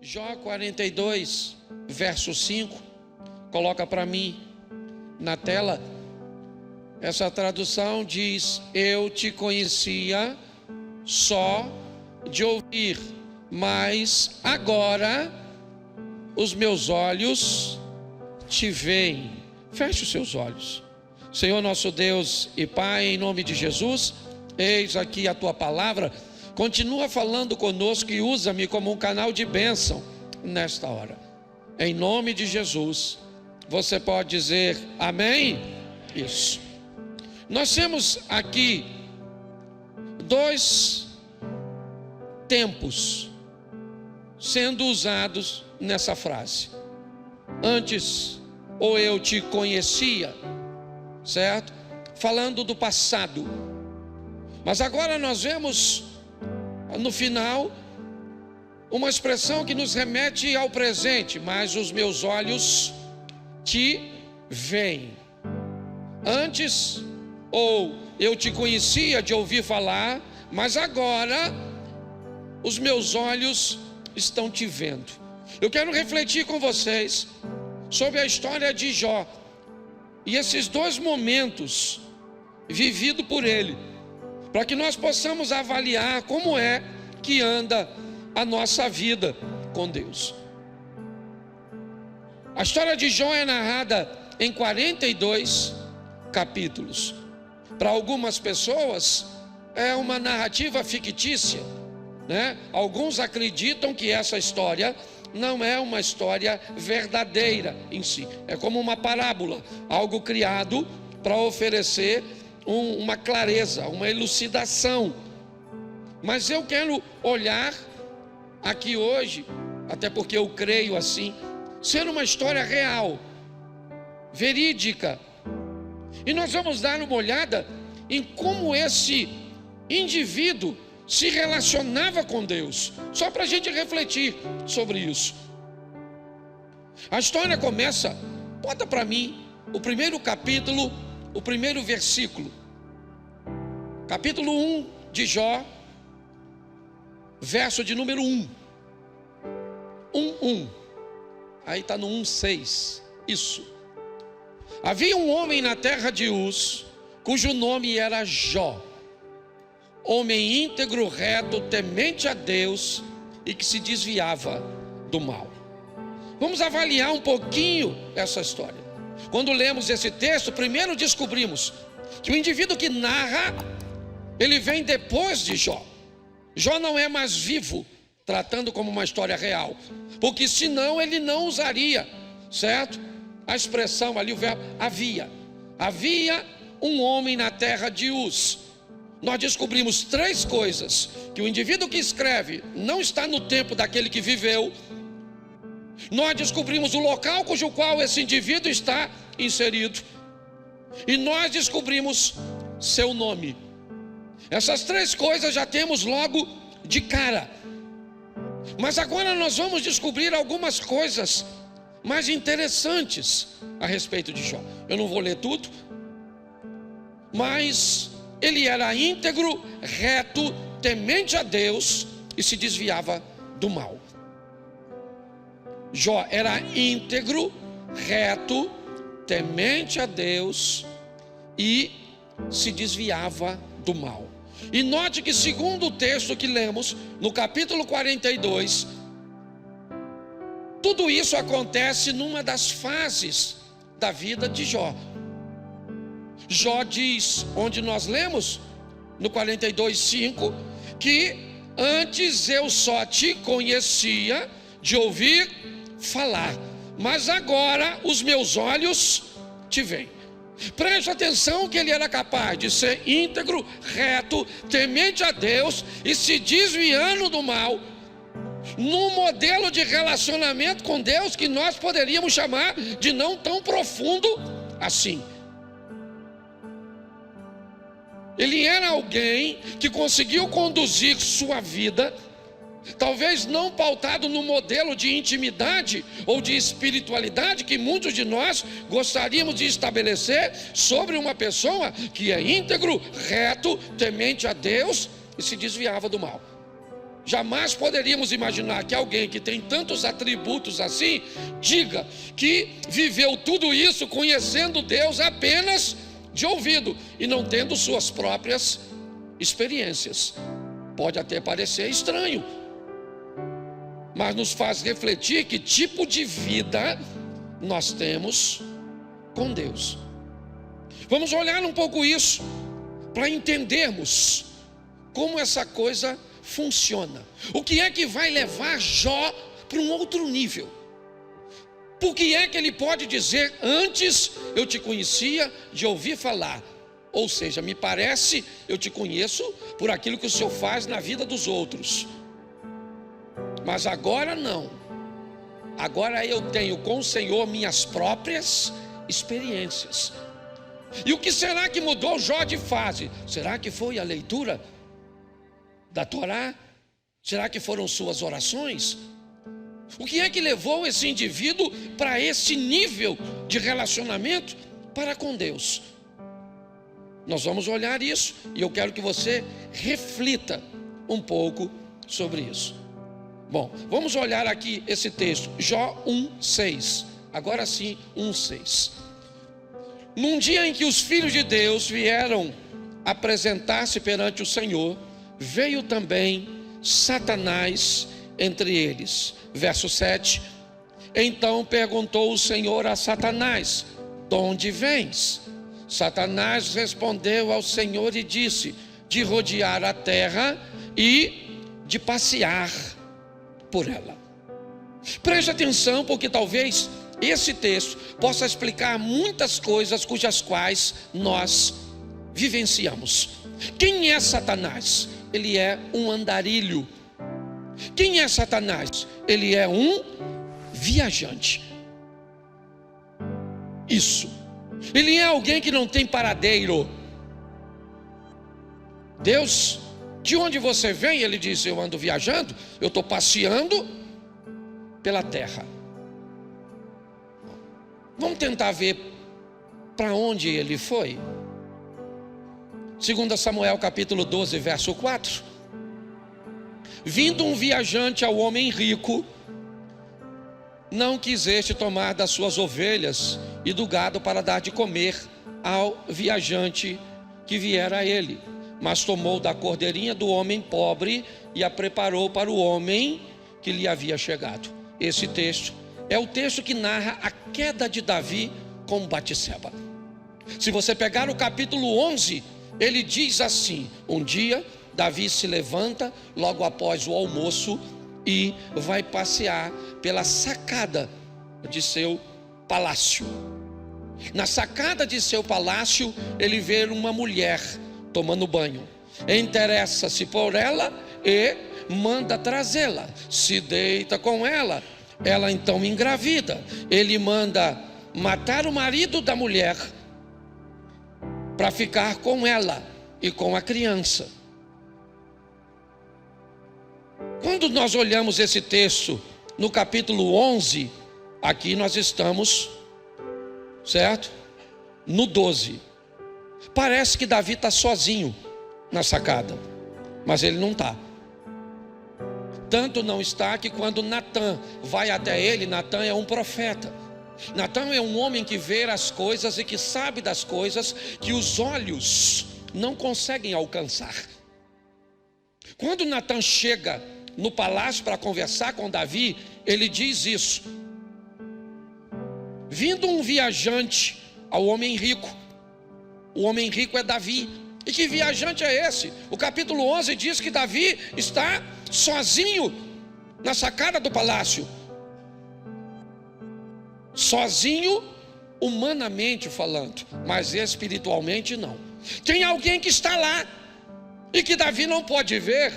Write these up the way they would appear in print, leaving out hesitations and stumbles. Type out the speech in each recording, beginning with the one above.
Jó 42, verso 5, coloca para mim na tela. Essa tradução diz: eu te conhecia só de ouvir, mas agora os meus olhos te veem. Feche os seus olhos. Senhor nosso Deus e Pai, em nome de Jesus, eis aqui a tua palavra. Continua falando conosco e usa-me como um canal de bênção nesta hora. Em nome de Jesus. Você pode dizer amém? Isso. Nós temos aqui dois tempos sendo usados nessa frase. Antes, ou eu te conhecia, certo? Falando do passado. Mas agora nós vemos no final uma expressão que nos remete ao presente. Mas os meus olhos te veem. Antes, ou eu te conhecia de ouvir falar, mas agora os meus olhos estão te vendo. Eu quero refletir com vocês sobre a história de Jó e esses dois momentos vividos por ele, para que nós possamos avaliar como é que anda a nossa vida com Deus. A história de Jó é narrada em 42 capítulos. Para algumas pessoas é uma narrativa fictícia, né? Alguns acreditam que essa história não é uma história verdadeira em si. É como uma parábola, algo criado para oferecer uma clareza, uma elucidação. Mas eu quero olhar aqui hoje, até porque eu creio assim, ser uma história real, verídica. E nós vamos dar uma olhada em como esse indivíduo se relacionava com Deus, só para a gente refletir sobre isso. A história começa, bota para mim o primeiro capítulo, o primeiro versículo, capítulo 1 de Jó, verso de número 1. 1:1. Aí está no 1:6. Isso. Havia um homem na terra de Uz, cujo nome era Jó, homem íntegro, reto, temente a Deus e que se desviava do mal. Vamos avaliar um pouquinho essa história. Quando lemos esse texto, primeiro descobrimos que o indivíduo que narra, ele vem depois de Jó. Jó não é mais vivo, tratando como uma história real, porque senão ele não usaria, certo? A expressão ali, o verbo havia um homem na terra de Uz. Nós descobrimos três coisas: que o indivíduo que escreve não está no tempo daquele que viveu. Nós descobrimos o local cujo qual esse indivíduo está inserido, e nós descobrimos seu nome. Essas três coisas já temos logo de cara. Mas agora nós vamos descobrir algumas coisas mais interessantes a respeito de Jó. Eu não vou ler tudo, mas ele era íntegro, reto, temente a Deus e se desviava do mal. Jó era íntegro, reto, temente a Deus e se desviava do mal. E note que, segundo o texto que lemos no capítulo 42, tudo isso acontece numa das fases da vida de Jó. Jó diz, onde nós lemos no 42:5, que antes eu só te conhecia de ouvir falar, mas agora os meus olhos te veem. Preste atenção que ele era capaz de ser íntegro, reto, temente a Deus e se desviando do mal, num modelo de relacionamento com Deus que nós poderíamos chamar de não tão profundo assim. Ele era alguém que conseguiu conduzir sua vida, talvez não pautado no modelo de intimidade ou de espiritualidade que muitos de nós gostaríamos de estabelecer sobre uma pessoa que é íntegro, reto, temente a Deus e se desviava do mal. Jamais poderíamos imaginar que alguém que tem tantos atributos assim, diga que viveu tudo isso conhecendo Deus apenas de ouvido e não tendo suas próprias experiências. Pode até parecer estranho, mas nos faz refletir que tipo de vida nós temos com Deus. Vamos olhar um pouco isso, para entendermos como essa coisa funciona. O que é que vai levar Jó para um outro nível? Por que é que ele pode dizer: antes eu te conhecia de ouvir falar? Ou seja, me parece, eu te conheço por aquilo que o Senhor faz na vida dos outros, mas agora não. Agora eu tenho com o Senhor minhas próprias experiências. E o que será que mudou Jó de fase? Será que foi a leitura da Torá? Será que foram suas orações? O que é que levou esse indivíduo para esse nível de relacionamento para com Deus? Nós vamos olhar isso e eu quero que você reflita um pouco sobre isso. Bom, vamos olhar aqui esse texto, Jó 1:6. Agora sim, 1:6. Num dia em que os filhos de Deus vieram apresentar-se perante o Senhor, veio também Satanás entre eles. Verso 7. Então perguntou o Senhor a Satanás: de onde vens? Satanás respondeu ao Senhor e disse: de rodear a terra e de passear por ela. Preste atenção, porque talvez esse texto possa explicar muitas coisas cujas quais nós vivenciamos. Quem é Satanás? Ele é um andarilho. Quem é Satanás? Ele é um viajante. Isso. Ele é alguém que não tem paradeiro. Deus, de onde você vem? Ele diz: eu ando viajando, eu estou passeando pela terra. Vamos tentar ver para onde ele foi. 2 Samuel capítulo 12, verso 4. Vindo um viajante ao homem rico, não quis este tomar das suas ovelhas e do gado para dar de comer ao viajante que viera a ele, mas tomou da cordeirinha do homem pobre e a preparou para o homem que lhe havia chegado. Esse texto é o texto que narra a queda de Davi com Batseba. Se você pegar o capítulo 11, ele diz assim: um dia Davi se levanta logo após o almoço e vai passear pela sacada de seu palácio. Na sacada de seu palácio, ele vê uma mulher tomando banho, interessa-se por ela e manda trazê-la, se deita com ela. Ela então engravida. Ele manda matar o marido da mulher para ficar com ela e com a criança. Quando nós olhamos esse texto no capítulo 11, aqui nós estamos, certo? No 12. Parece que Davi está sozinho na sacada, mas ele não está. Tanto não está que quando Natã vai até ele, Natã é um profeta. Natã é um homem que vê as coisas e que sabe das coisas que os olhos não conseguem alcançar. Quando Natã chega no palácio para conversar com Davi, ele diz isso: vindo um viajante ao homem rico. O homem rico é Davi. E que viajante é esse? O capítulo 11 diz que Davi está sozinho na sacada do palácio. Sozinho, humanamente falando, mas espiritualmente não. Tem alguém que está lá e que Davi não pode ver.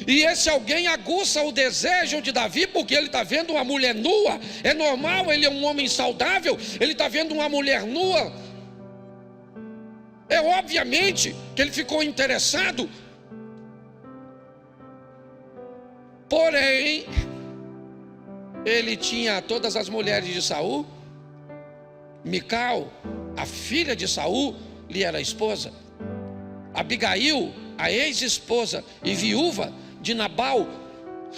E esse alguém aguça o desejo de Davi, porque ele está vendo uma mulher nua. É normal, ele é um homem saudável, ele está vendo uma mulher nua. É obviamente que ele ficou interessado. Porém, ele tinha todas as mulheres de Saul. Mical, a filha de Saul, lhe era esposa. Abigail, a ex-esposa e viúva de Nabal.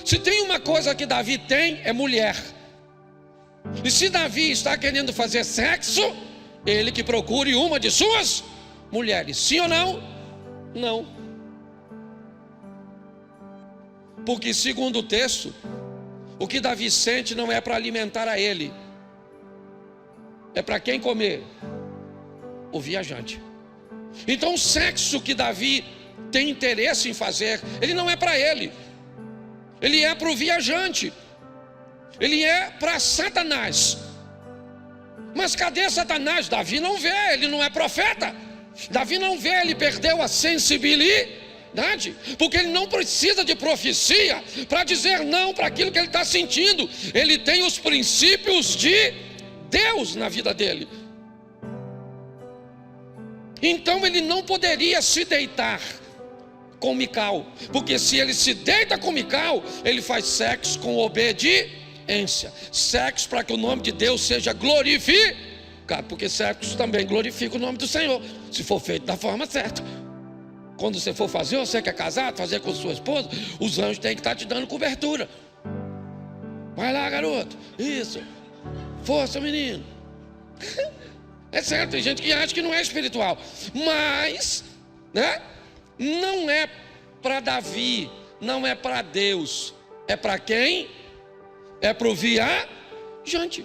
Se tem uma coisa que Davi tem, é mulher. E se Davi está querendo fazer sexo, ele que procure uma de suas mulheres. Sim ou não? Não. Porque segundo o texto, o que Davi sente não é para alimentar a ele, é para quem comer? O viajante. Então o sexo que Davi tem interesse em fazer, ele não é para ele, ele é para o viajante, ele é para Satanás. Mas cadê Satanás? Davi não vê, ele não é profeta. Davi não vê, ele perdeu a sensibilidade, porque ele não precisa de profecia para dizer não para aquilo que ele está sentindo. Ele tem os princípios de Deus na vida dele. Então ele não poderia se deitar com Mical, porque se ele se deita com Mical, ele faz sexo com obediência, sexo para que o nome de Deus seja glorificado, porque sexo também glorifica o nome do Senhor, se for feito da forma certa. Quando você for fazer, você que é casado, fazer com sua esposa, os anjos têm que estar te dando cobertura. Vai lá, garoto, isso, força, menino. É certo, tem gente que acha que não é espiritual, mas, né, não é para Davi, não é para Deus, é para quem? É para o viajante.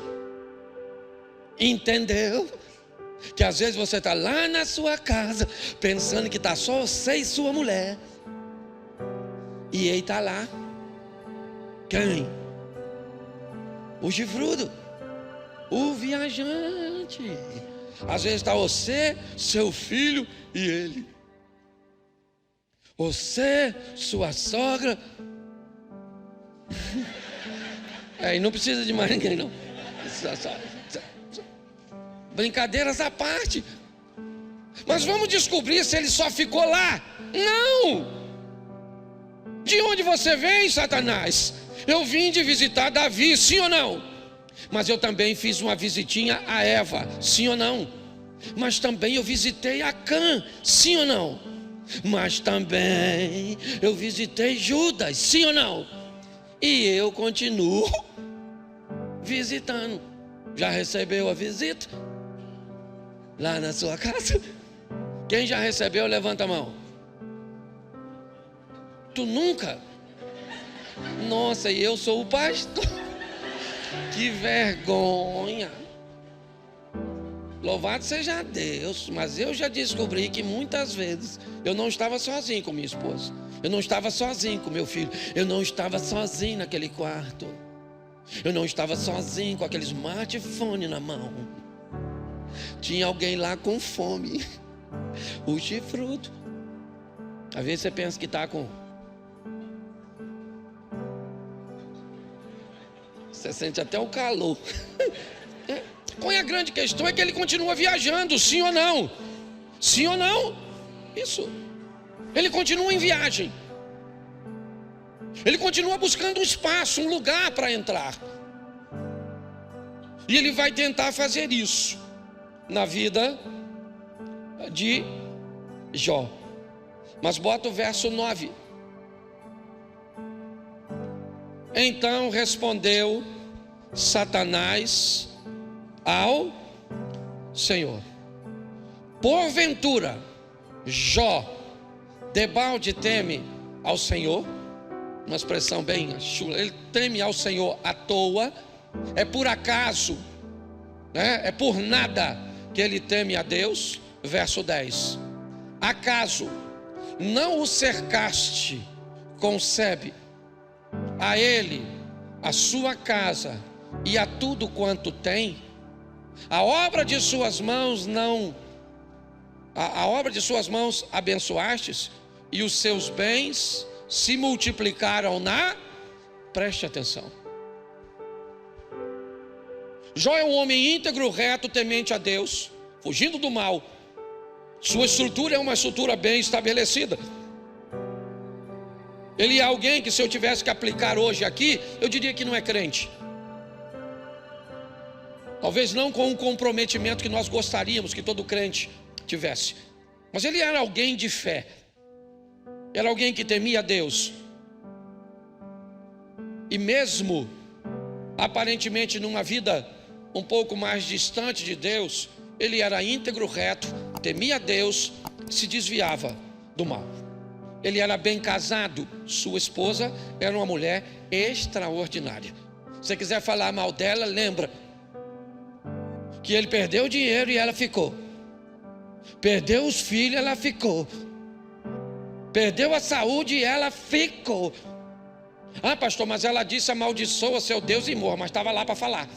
Entendeu? Que às vezes você está lá na sua casa, pensando que está só você e sua mulher, e ele está lá. Quem? O chifrudo, o viajante. Às vezes está você, seu filho e ele. Você, sua sogra. E não precisa de mais ninguém, não. Brincadeiras à parte. Mas vamos descobrir se ele só ficou lá. Não! De onde você vem, Satanás? Eu vim de visitar Davi, sim ou não? Mas eu também fiz uma visitinha a Eva, sim ou não? Mas também eu visitei a Cã, sim ou não? Mas também eu visitei Judas, sim ou não? E eu continuo visitando. Já recebeu a visita? Lá na sua casa? Quem já recebeu, levanta a mão. Tu nunca? Nossa, e eu sou o pastor. Que vergonha. Louvado seja Deus. Mas eu já descobri que muitas vezes eu não estava sozinho com minha esposa, eu não estava sozinho com meu filho, eu não estava sozinho naquele quarto, eu não estava sozinho com aquele smartphone na mão. Tinha alguém lá com fome. O chifrudo. Às vezes você pensa que está com... Você sente até o calor. Qual é a grande questão? É que ele continua viajando, sim ou não? Sim ou não? Isso. Ele continua em viagem. Ele continua buscando um espaço, um lugar para entrar. E ele vai tentar fazer isso na vida de Jó. Mas bota o verso 9. Então respondeu Satanás ao Senhor: porventura Jó debalde teme ao Senhor? Uma expressão bem chula. Ele teme ao Senhor à toa? É por acaso, né? É por nada que ele teme a Deus? Verso 10: acaso não o cercaste, concebe a ele, a sua casa e a tudo quanto tem? A obra de suas mãos a obra de suas mãos abençoastes, e os seus bens se multiplicaram preste atenção. Jó é um homem íntegro, reto, temente a Deus, fugindo do mal. Sua estrutura é uma estrutura bem estabelecida. Ele é alguém que, se eu tivesse que aplicar hoje aqui, eu diria que não é crente. Talvez não com o comprometimento que nós gostaríamos que todo crente tivesse. Mas ele era alguém de fé. Era alguém que temia a Deus. E mesmo aparentemente numa vida um pouco mais distante de Deus, ele era íntegro, reto, temia Deus, se desviava do mal. Ele era bem casado, sua esposa era uma mulher extraordinária. Se você quiser falar mal dela, lembra que ele perdeu o dinheiro e ela ficou. Perdeu os filhos, ela ficou. Perdeu a saúde e ela ficou. Ah, pastor, mas ela disse amaldiçoa seu Deus e morra, mas estava lá para falar.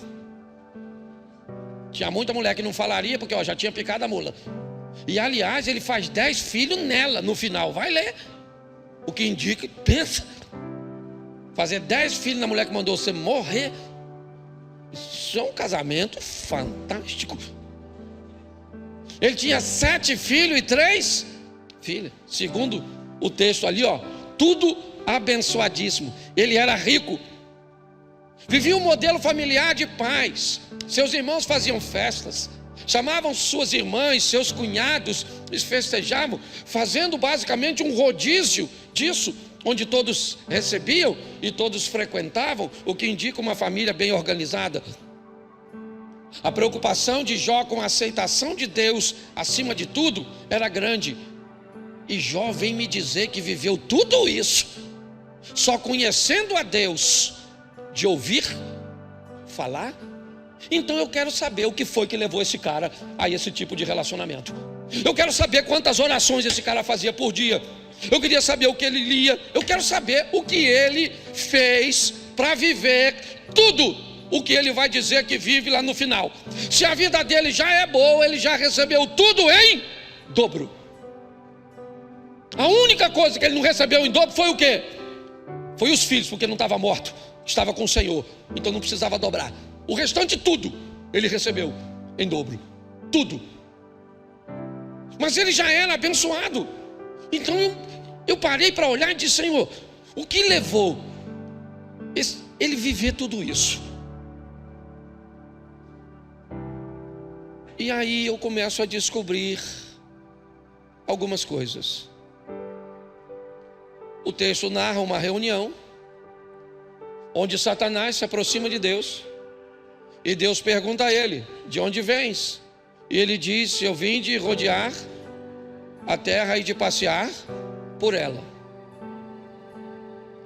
Tinha muita mulher que não falaria, porque já tinha picado a mula. E aliás, ele faz 10 filhos nela no final. Vai ler. O que indica, pensa. Fazer 10 filhos na mulher que mandou você morrer. Isso é um casamento fantástico. Ele tinha 7 filhos e 3 filhas. Segundo o texto ali, tudo abençoadíssimo. Ele era rico. Vivia um modelo familiar de paz. Seus irmãos faziam festas, chamavam suas irmãs, seus cunhados, eles festejavam, fazendo basicamente um rodízio disso, onde todos recebiam e todos frequentavam, o que indica uma família bem organizada. A preocupação de Jó com a aceitação de Deus acima de tudo era grande. E Jó vem me dizer que viveu tudo isso só conhecendo a Deus de ouvir falar. Então eu quero saber o que foi que levou esse cara a esse tipo de relacionamento. Eu quero saber quantas orações esse cara fazia por dia. Eu queria saber o que ele lia. Eu quero saber o que ele fez para viver tudo o que ele vai dizer que vive lá no final. Se a vida dele já é boa, ele já recebeu tudo em dobro. A única coisa que ele não recebeu em dobro foi o quê? Foi os filhos, porque não estava morto, estava com o Senhor, então não precisava dobrar. O restante tudo ele recebeu em dobro, tudo. Mas ele já era abençoado. Então eu parei para olhar e disse: Senhor, o que levou ele viver tudo isso? E aí eu começo a descobrir algumas coisas. O texto narra uma reunião onde Satanás se aproxima de Deus e Deus pergunta a ele: de onde vens? E ele diz: eu vim de rodear a terra e de passear por ela.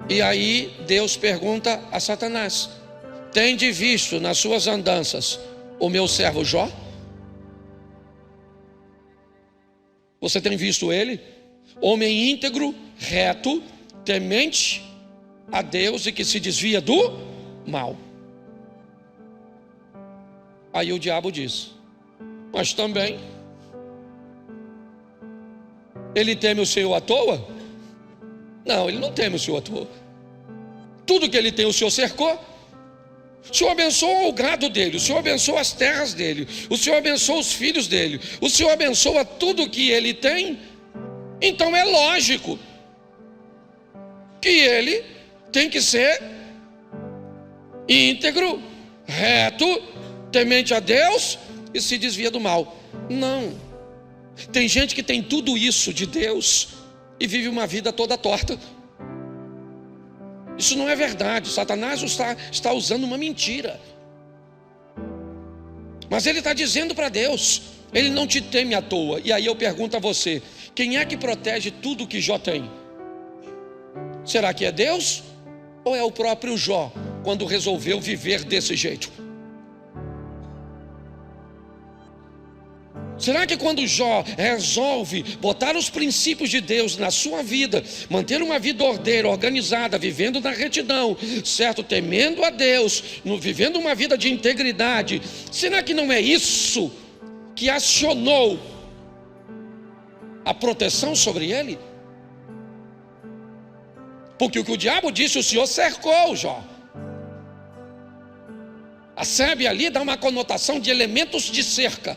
E aí Deus pergunta a Satanás: tende visto nas suas andanças o meu servo Jó? Você tem visto ele? Homem íntegro, reto, temente a Deus e que se desvia do mal. Aí o diabo diz: mas também ele teme o Senhor à toa? Não, ele não teme o Senhor à toa. Tudo que ele tem, o Senhor cercou. O Senhor abençoa o gado dele, o Senhor abençoa as terras dele, o Senhor abençoa os filhos dele, o Senhor abençoa tudo que ele tem. Então é lógico que ele tem que ser íntegro, reto, temente a Deus e se desvia do mal. Não. Tem gente que tem tudo isso de Deus e vive uma vida toda torta. Isso não é verdade. Satanás está usando uma mentira. Mas ele está dizendo para Deus: ele não te teme à toa. E aí eu pergunto a você: quem é que protege tudo que Jó tem? Será que é Deus? Ou é o próprio Jó, quando resolveu viver desse jeito? Será que quando Jó resolve botar os princípios de Deus na sua vida, manter uma vida ordeira, organizada, vivendo na retidão, certo? Temendo a Deus, vivendo uma vida de integridade, será que não é isso que acionou a proteção sobre ele? Porque o que o diabo disse, o Senhor cercou Jó. A sebe ali dá uma conotação de elementos de cerca,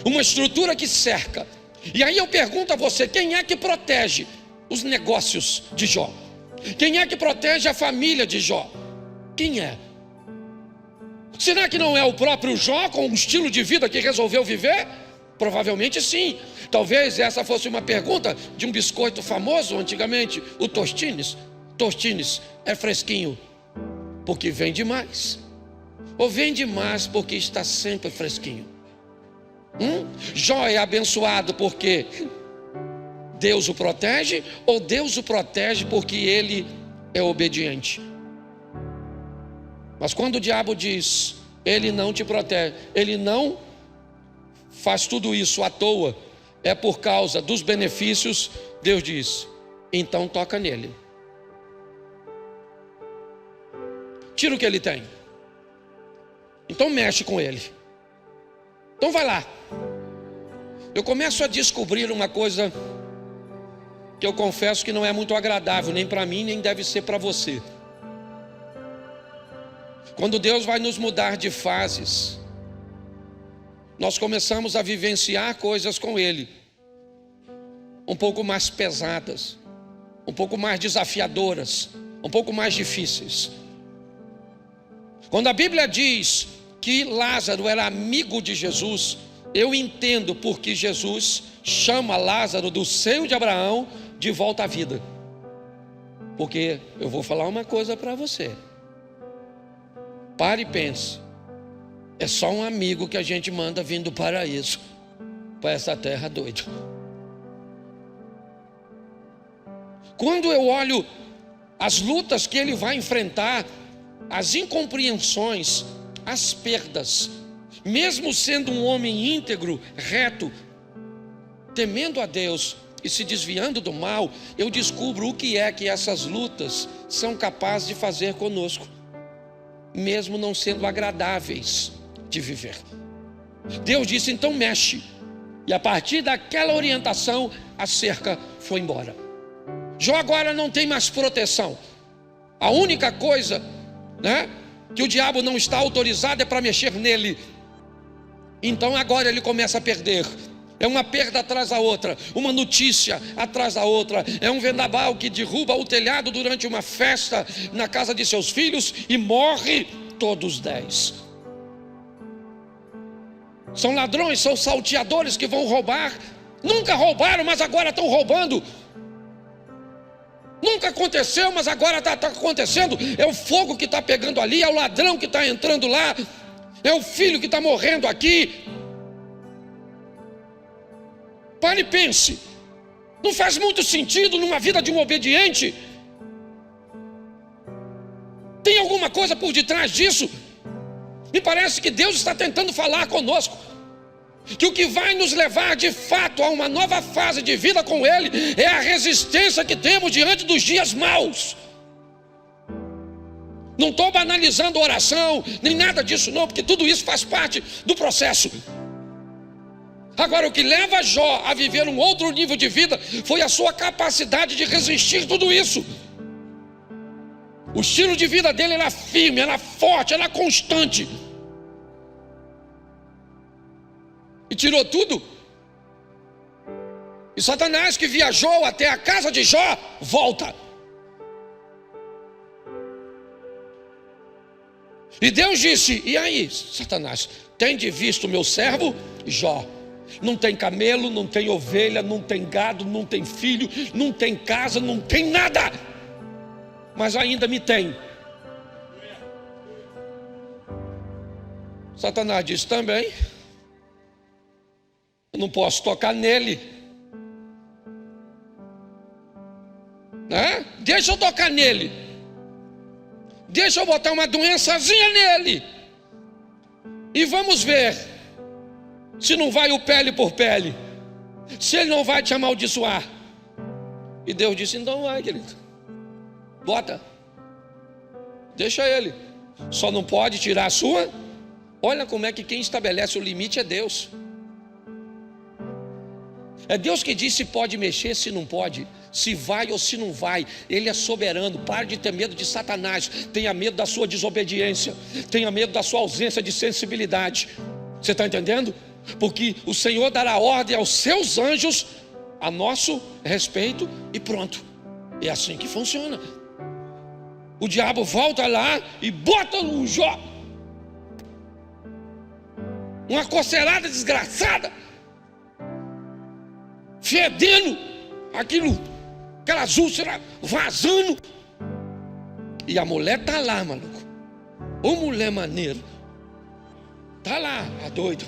uma estrutura que cerca. E aí eu pergunto a você: quem é que protege os negócios de Jó? Quem é que protege a família de Jó? Quem é? Será que não é o próprio Jó, com o estilo de vida que resolveu viver? Provavelmente sim. Talvez essa fosse uma pergunta de um biscoito famoso antigamente, o Tostines. Tostines é fresquinho, porque vende mais, ou vende mais porque está sempre fresquinho? Jó é abençoado porque Deus o protege, ou Deus o protege porque ele é obediente? Mas quando o diabo diz, ele não te protege, ele não faz tudo isso à toa, é por causa dos benefícios, Deus diz, então toca nele. Tira o que ele tem. Então mexe com ele. Então vai lá. Eu começo a descobrir uma coisa que eu confesso que não é muito agradável, nem para mim, nem deve ser para você. Quando Deus vai nos mudar de fases, nós começamos a vivenciar coisas com Ele, um pouco mais pesadas, um pouco mais desafiadoras, um pouco mais difíceis. Quando a Bíblia diz que Lázaro era amigo de Jesus, eu entendo porque Jesus chama Lázaro do seio de Abraão de volta à vida. Porque eu vou falar uma coisa para você. Pare e pense. É só um amigo que a gente manda vindo do paraíso para essa terra doida. Quando eu olho as lutas que ele vai enfrentar, as incompreensões, as perdas, mesmo sendo um homem íntegro, reto, temendo a Deus e se desviando do mal, eu descubro o que é que essas lutas são capazes de fazer conosco, mesmo não sendo agradáveis de viver. Deus disse, então mexe. E a partir daquela orientação, a cerca foi embora. Jó agora não tem mais proteção. A única coisa, que o diabo não está autorizado é para mexer nele. Então agora ele começa a perder. É uma perda atrás da outra, uma notícia atrás da outra. É um vendaval que derruba o telhado durante uma festa na casa de seus filhos e morre todos 10. São ladrões, são salteadores que vão roubar. Nunca roubaram, mas agora estão roubando. Nunca aconteceu, mas agora está acontecendo. É o fogo que está pegando ali, é o ladrão que está entrando lá, é o filho que está morrendo aqui. Pare e pense. Não faz muito sentido numa vida de um obediente. Tem alguma coisa por detrás disso? Me parece que Deus está tentando falar conosco, que o que vai nos levar de fato a uma nova fase de vida com Ele é a resistência que temos diante dos dias maus. Não estou banalizando a oração, nem nada disso não, porque tudo isso faz parte do processo. Agora, o que leva Jó a viver um outro nível de vida foi a sua capacidade de resistir tudo isso. O estilo de vida dele era firme, era forte, era constante. E tirou tudo. E Satanás, que viajou até a casa de Jó, volta. E Deus disse, e aí, Satanás, tende visto o meu servo Jó? Não tem camelo, não tem ovelha, não tem gado, não tem filho, não tem casa, não tem nada, mas ainda me tem. Satanás disse também, eu não posso tocar nele, deixa eu tocar nele, deixa eu botar uma doençazinha nele, e vamos ver se não vai o pele por pele, se ele não vai te amaldiçoar. E Deus disse, então vai, querido, bota, deixa ele, só não pode tirar a sua. Olha como é que quem estabelece o limite é Deus. É Deus que diz se pode mexer, se não pode, se vai ou se não vai. Ele é soberano. Pare de ter medo de Satanás. Tenha medo da sua desobediência, tenha medo da sua ausência de sensibilidade. Você está entendendo? Porque o Senhor dará ordem aos seus anjos a nosso respeito e pronto. É assim que funciona. O diabo volta lá e bota no Jó uma coceirada desgraçada, fedendo, aquelas úlceras vazando. E a mulher está lá, maluco, Ô mulher maneira. Tá lá, a doido.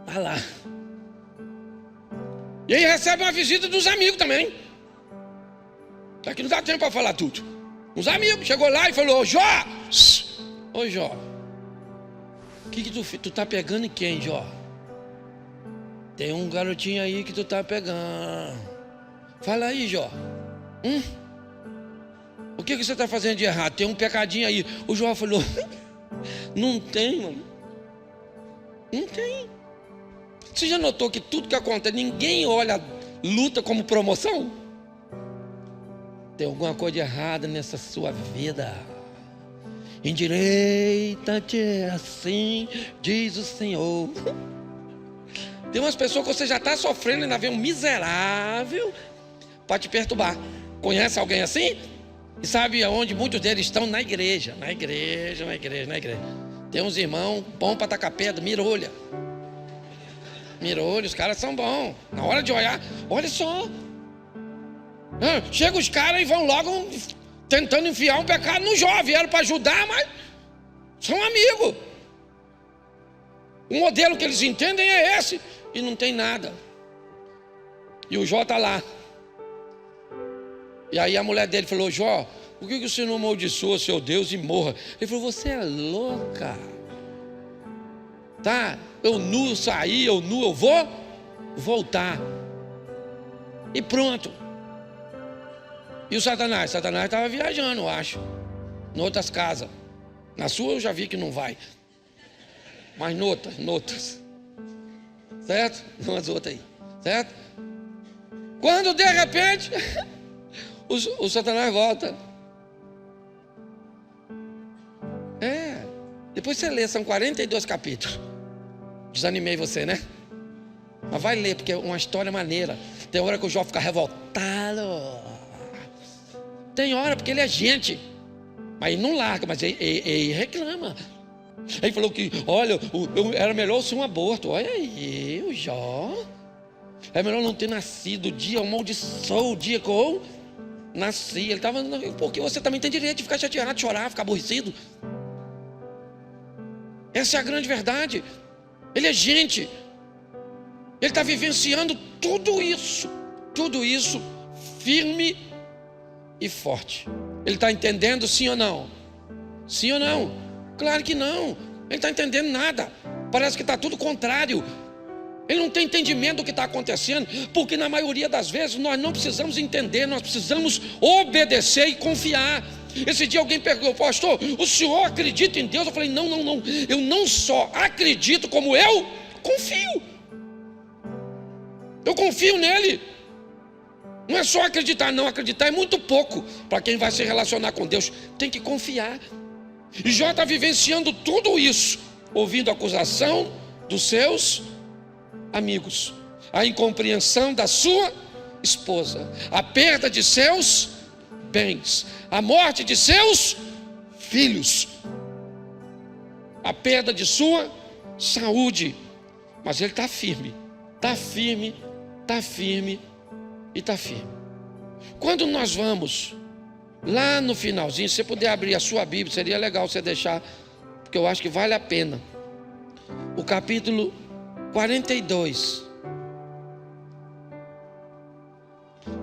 Tá lá. E aí recebe uma visita dos amigos também. Aqui não dá tempo para falar tudo. Uns amigos chegou lá e falou: Jó! Ô Jó, o que tu tá pegando em quem, Jó? Tem um garotinho aí que tu tá pegando. Fala aí, Jó. O que você tá fazendo de errado? Tem um pecadinho aí. O Jó falou: não tem, mano. Não tem. Você já notou que tudo que acontece, ninguém olha luta como promoção? Tem alguma coisa de errada nessa sua vida. Endireita-te, assim diz o Senhor. Tem umas pessoas que você já está sofrendo e ainda vem um miserável para te perturbar. Conhece alguém assim? E sabe aonde muitos deles estão? Na igreja. Na igreja. Tem uns irmãos bons para tacar pedra, mirolha. Mirolha, os caras são bons. Na hora de olhar, olha só. Chega os caras e vão logo tentando enfiar um pecado no Jó. Vieram para ajudar, mas são amigos. O modelo que eles entendem é esse. E não tem nada. E o Jó está lá. E aí a mulher dele falou: Jó, por que você não amaldiçoa seu Deus e morra? Ele falou: você é louca. Tá, eu nu saí, eu vou voltar. E pronto. E o Satanás? Satanás estava viajando, eu acho, em outras casas. Na sua eu já vi que não vai. Mas noutras. Certo? Umas outras aí. Certo? Quando de repente o Satanás volta. Depois você lê, são 42 capítulos. Desanimei você, né? Mas vai ler, porque é uma história maneira. Tem hora que o Jó fica revoltado. Tem hora porque ele é gente. Mas ele não larga, mas ele reclama. Ele falou que, olha, era melhor ser um aborto. Olha aí, o Jó. É melhor não ter nascido o dia, amaldiçoou o dia que eu nasci. Ele estava, porque você também tem direito de ficar chateado, de chorar, ficar aborrecido. Essa é a grande verdade. Ele é gente. Ele está vivenciando tudo isso firme e forte. Ele está entendendo, sim ou não? Sim ou não? Claro que não. Ele não está entendendo nada. Parece que está tudo contrário. Ele não tem entendimento do que está acontecendo, porque na maioria das vezes nós não precisamos entender, nós precisamos obedecer e confiar. Esse dia alguém perguntou: pastor, o senhor acredita em Deus? Eu falei: não, eu não só acredito, como eu confio. Eu confio nele. Não é só acreditar, não. Acreditar é muito pouco para quem vai se relacionar com Deus. Tem que confiar. E Jó está vivenciando tudo isso, ouvindo a acusação dos seus amigos, a incompreensão da sua esposa, a perda de seus bens, a morte de seus filhos, a perda de sua saúde. Mas ele está firme. Quando nós vamos lá no finalzinho, se você puder abrir a sua Bíblia, seria legal você deixar, porque eu acho que vale a pena. O capítulo 42.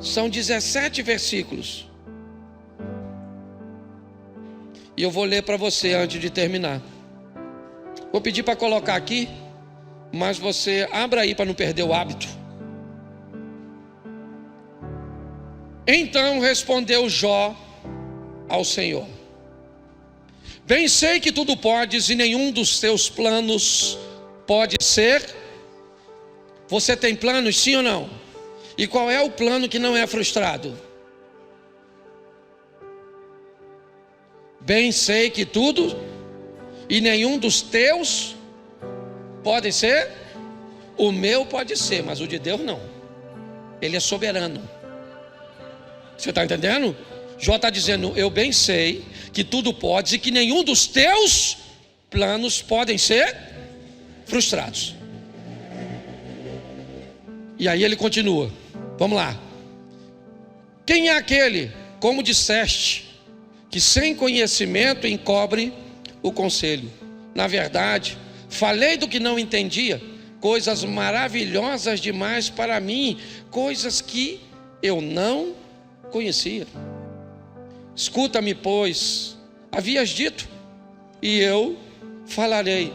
São 17 versículos. E eu vou ler para você antes de terminar. Vou pedir para colocar aqui, mas você abra aí para não perder o hábito. Então respondeu Jó ao Senhor: bem sei que tudo podes e nenhum dos teus planos pode ser. Você tem planos, sim ou não? E qual é o plano que não é frustrado? Bem sei que tudo e nenhum dos teus pode ser. O meu pode ser, mas o de Deus não. Ele é soberano. Você está entendendo? Jó está dizendo: eu bem sei que tudo pode e que nenhum dos teus planos podem ser frustrados. E aí ele continua. Vamos lá. Quem é aquele, como disseste, que sem conhecimento encobre o conselho. Na verdade, falei do que não entendia, coisas maravilhosas demais para mim, coisas que eu não conhecia. Escuta-me, pois, havias dito, e eu falarei,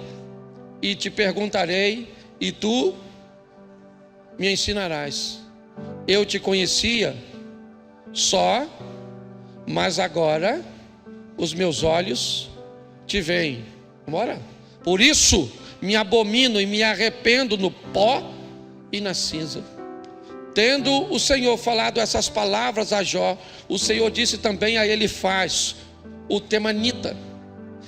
e te perguntarei, e tu me ensinarás. Eu te conhecia só, mas agora os meus olhos te veem. Bora? Por isso me abomino e me arrependo no pó e na cinza. Tendo o Senhor falado essas palavras a Jó, o Senhor disse também a Elifaz, o temanita: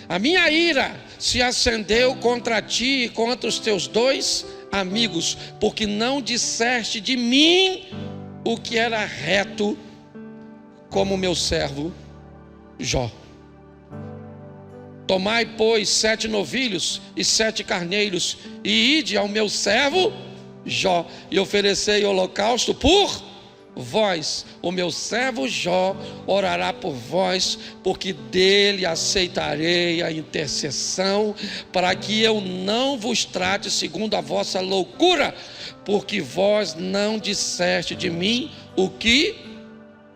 a minha ira se acendeu contra ti e contra os teus 2 amigos, porque não disseste de mim o que era reto, como meu servo Jó. Tomai, pois, 7 novilhos e 7 carneiros, e ide ao meu servo Jó, e oferecei holocausto por vós. O meu servo Jó orará por vós, porque dele aceitarei a intercessão, para que eu não vos trate segundo a vossa loucura, porque vós não disseste de mim o que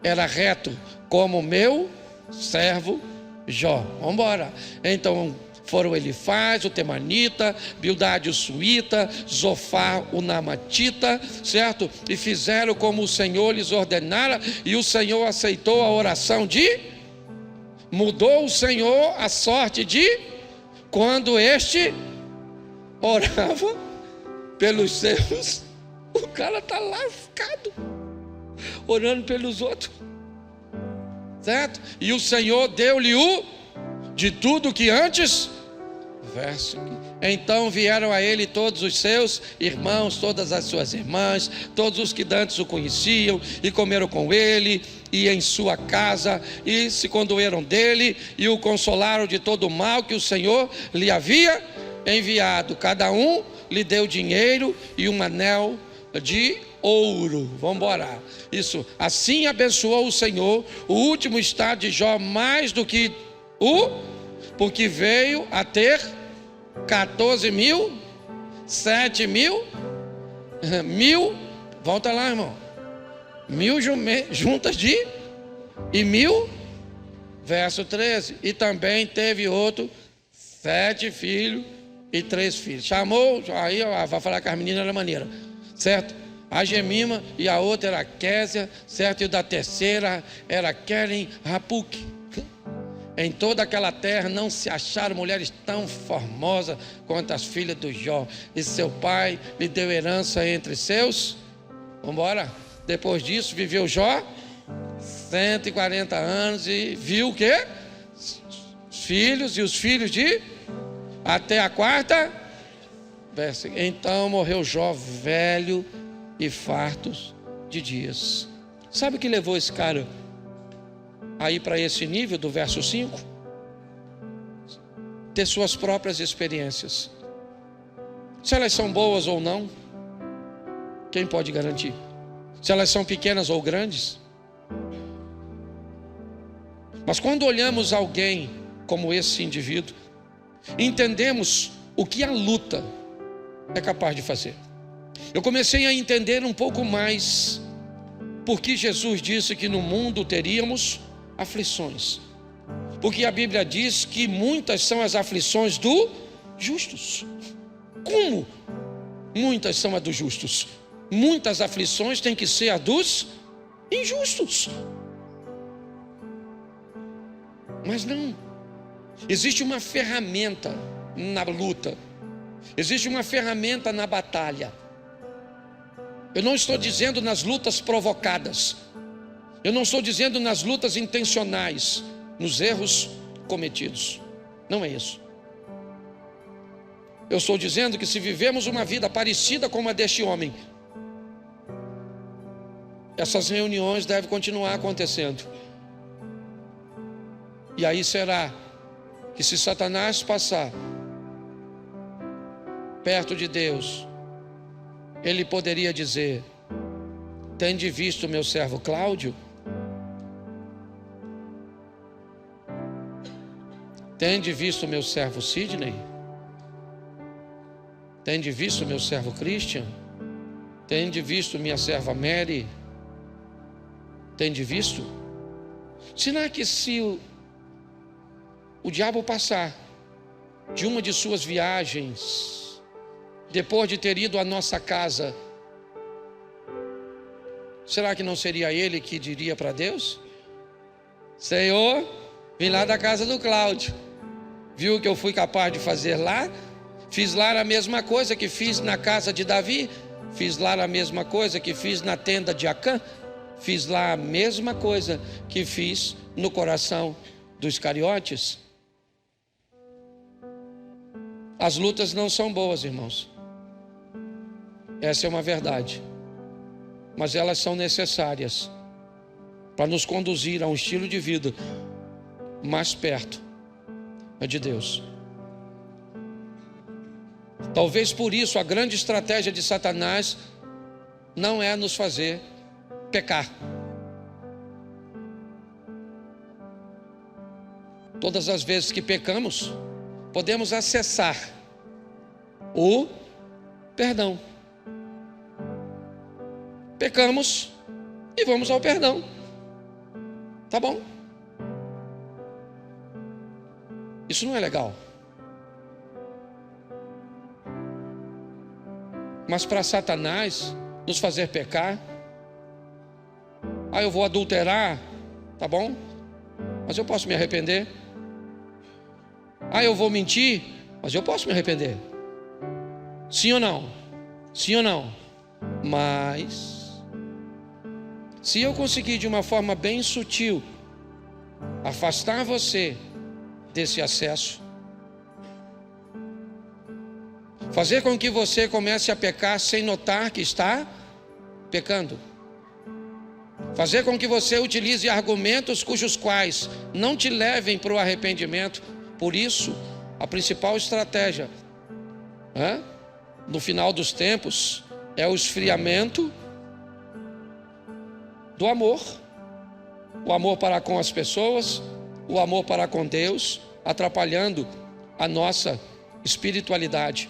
era reto, como meu servo Jó. Vamos embora. Então foram Elifaz, o temanita, Bildade, o suíta, Zofar, o namatita, certo? E fizeram como o Senhor lhes ordenara, e o Senhor aceitou a oração mudou o Senhor a sorte quando este orava pelos seus, o cara está lascado, orando pelos outros, certo? E o Senhor deu-lhe de tudo que antes. Verso. Então vieram a ele todos os seus irmãos, todas as suas irmãs, todos os que dantes o conheciam, e comeram com ele, e em sua casa, e se condoeram dele, e o consolaram de todo o mal que o Senhor lhe havia enviado. Cada um lhe deu dinheiro e um anel de ouro. Vamos embora. Isso. Assim abençoou o Senhor o último estado de Jó mais do que porque veio a ter 14 mil, 7 mil, volta lá, irmão, 1000 juntas e 1000, verso 13, e também teve outro 7 filhos e 3 filhos. Chamou, aí vai falar que as meninas eram maneiras, certo? A Gemima, e a outra era a Késia, certo? E da terceira era Keren Rapuk. Em toda aquela terra não se acharam mulheres tão formosas quanto as filhas do Jó. E seu pai lhe deu herança entre seus. Vamos embora. Depois disso viveu Jó 140 anos e viu o quê? Os filhos e os filhos até a 4ª. Então morreu Jó velho e farto de dias. Sabe o que levou esse cara aí para esse nível do verso 5? Ter suas próprias experiências. Se elas são boas ou não, quem pode garantir? Se elas são pequenas ou grandes. Mas quando olhamos alguém como esse indivíduo, entendemos o que a luta é capaz de fazer. Eu comecei a entender um pouco mais porque Jesus disse que no mundo teríamos aflições, porque a Bíblia diz que muitas são as aflições dos justos. Como muitas são as dos justos? Muitas aflições têm que ser as dos injustos. Mas não, existe uma ferramenta na luta, existe uma ferramenta na batalha. Eu não estou dizendo nas lutas provocadas, eu não estou dizendo nas lutas intencionais, nos erros cometidos. Não é isso. Eu estou dizendo que se vivemos uma vida parecida com a deste homem, essas reuniões devem continuar acontecendo. E aí será que se Satanás passar perto de Deus, ele poderia dizer: tende visto meu servo Cláudio? Tende visto o meu servo Sidney? Tende visto o meu servo Christian? Tende visto minha serva Mary? Tende visto? Será que se o diabo passar de uma de suas viagens, depois de ter ido à nossa casa, será que não seria ele que diria para Deus: Senhor, vim lá da casa do Cláudio, viu o que eu fui capaz de fazer lá? Fiz lá a mesma coisa que fiz na casa de Davi, fiz lá a mesma coisa que fiz na tenda de Acã, fiz lá a mesma coisa que fiz no coração dos Iscariotes. As lutas não são boas, irmãos. Essa é uma verdade. Mas elas são necessárias para nos conduzir a um estilo de vida mais perto de Deus. Talvez por isso a grande estratégia de Satanás não é nos fazer pecar. Todas as vezes que pecamos, podemos acessar o perdão. Pecamos e vamos ao perdão. Tá bom? Isso não é legal. Mas para Satanás nos fazer pecar, eu vou adulterar, tá bom? Mas eu posso me arrepender. Eu vou mentir, mas eu posso me arrepender. Sim ou não? Sim ou não? Mas se eu conseguir de uma forma bem sutil afastar você desse acesso, fazer com que você comece a pecar sem notar que está pecando, fazer com que você utilize argumentos cujos quais não te levem para o arrependimento. Por isso, a principal estratégia no final dos tempos é o esfriamento do amor. O amor para com as pessoas, o amor para com Deus, atrapalhando a nossa espiritualidade.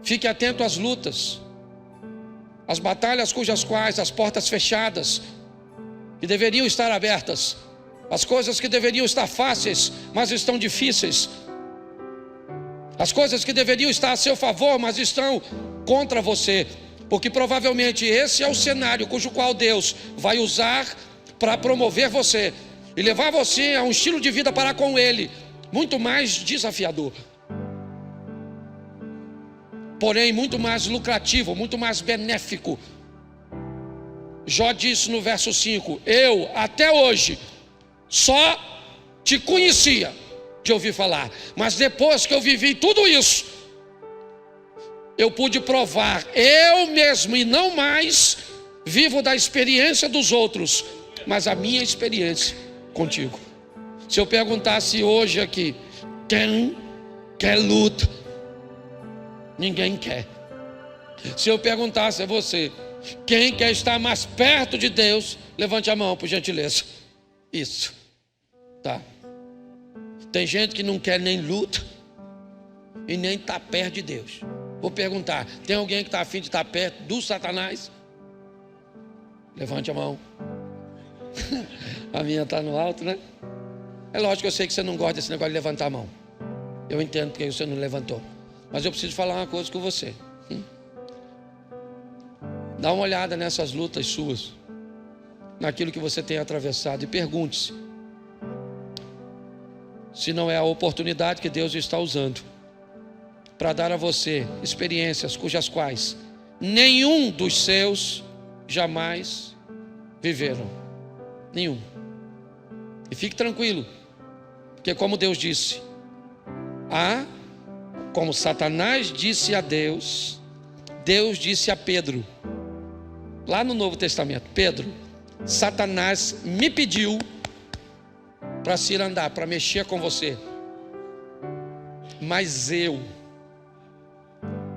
Fique atento às lutas, às batalhas cujas quais as portas fechadas, que deveriam estar abertas, as coisas que deveriam estar fáceis, mas estão difíceis, as coisas que deveriam estar a seu favor, mas estão contra você, porque provavelmente esse é o cenário cujo qual Deus vai usar para promover você e levar você a um estilo de vida para com Ele muito mais desafiador, porém muito mais lucrativo, muito mais benéfico. Jó disse no verso 5: eu até hoje só te conhecia de ouvir falar, mas depois que eu vivi tudo isso, eu pude provar, eu mesmo e não mais vivo da experiência dos outros, mas a minha experiência contigo. Se eu perguntasse hoje aqui, quem quer luta? Ninguém quer. Se eu perguntasse a você, quem quer estar mais perto de Deus? Levante a mão, por gentileza. Isso, tá? Tem gente que não quer nem luta e nem estar perto de Deus. Vou perguntar, tem alguém que está afim de estar perto do Satanás? Levante a mão. A minha está no alto, né? É lógico que eu sei que você não gosta desse negócio de levantar a mão. Eu entendo porque você não levantou. Mas eu preciso falar uma coisa com você. Dá uma olhada nessas lutas suas, naquilo que você tem atravessado, e pergunte-se se não é a oportunidade que Deus está usando para dar a você experiências cujas quais nenhum dos seus jamais viveram. Nenhum. E fique tranquilo, porque como Deus disse, como Satanás disse a Deus, Deus disse a Pedro, lá no Novo Testamento: Pedro, Satanás me pediu para se ir andar, para mexer com você, mas eu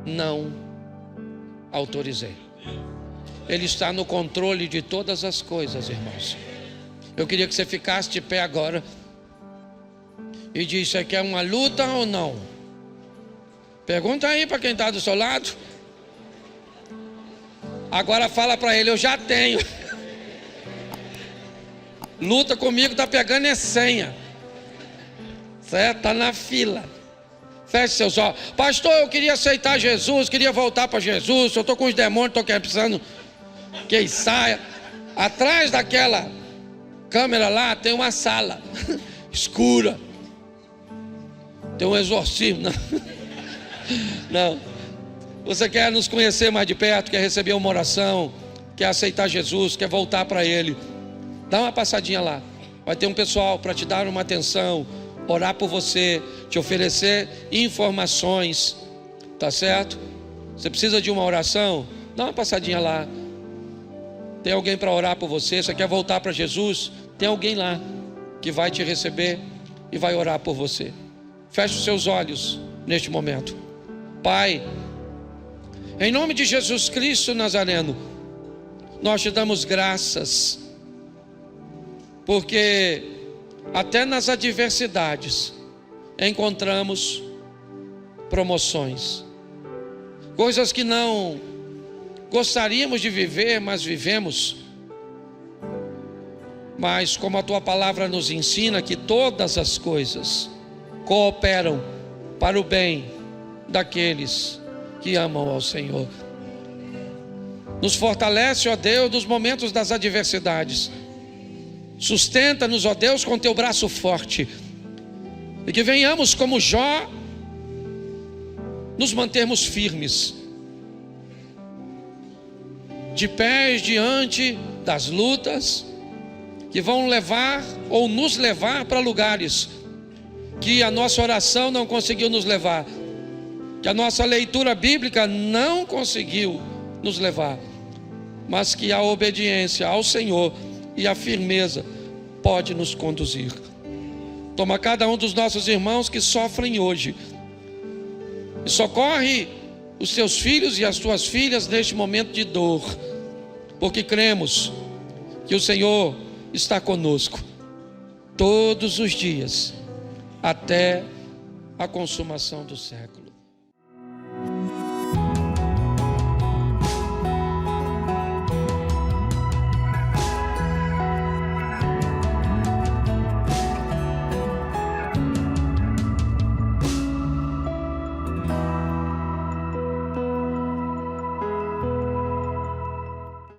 não autorizei. Ele está no controle de todas as coisas, irmãos. Eu queria que você ficasse de pé agora e diz: você quer uma luta ou não? Pergunta aí para quem está do seu lado. Agora fala para ele: eu já tenho. Luta comigo, está pegando é senha. Certo? Está na fila. Feche seus olhos. Pastor, eu queria aceitar Jesus, queria voltar para Jesus. Eu estou com os demônios, estou precisando que ele saia. Atrás daquela câmera lá tem uma sala escura. Tem um exorcismo. Não. Você quer nos conhecer mais de perto, quer receber uma oração, quer aceitar Jesus, quer voltar para Ele, dá uma passadinha lá. Vai ter um pessoal para te dar uma atenção, orar por você, te oferecer informações, tá certo? Você precisa de uma oração? Dá uma passadinha lá. Tem alguém para orar por você? Você quer voltar para Jesus? Tem alguém lá que vai te receber e vai orar por você. Feche os seus olhos neste momento. Pai, em nome de Jesus Cristo Nazareno, nós te damos graças, porque até nas adversidades encontramos promoções, coisas que não gostaríamos de viver, mas vivemos. Mas como a tua palavra nos ensina que todas as coisas cooperam para o bem daqueles que amam ao Senhor. Nos fortalece, ó Deus, nos momentos das adversidades. Sustenta-nos, ó Deus, com teu braço forte, e que venhamos como Jó nos mantermos firmes, de pés diante das lutas que vão levar ou nos levar para lugares que a nossa oração não conseguiu nos levar, que a nossa leitura bíblica não conseguiu nos levar, mas que a obediência ao Senhor e a firmeza pode nos conduzir. Toma cada um dos nossos irmãos que sofrem hoje e socorre os seus filhos e as suas filhas neste momento de dor, porque cremos que o Senhor está conosco todos os dias até a consumação do século.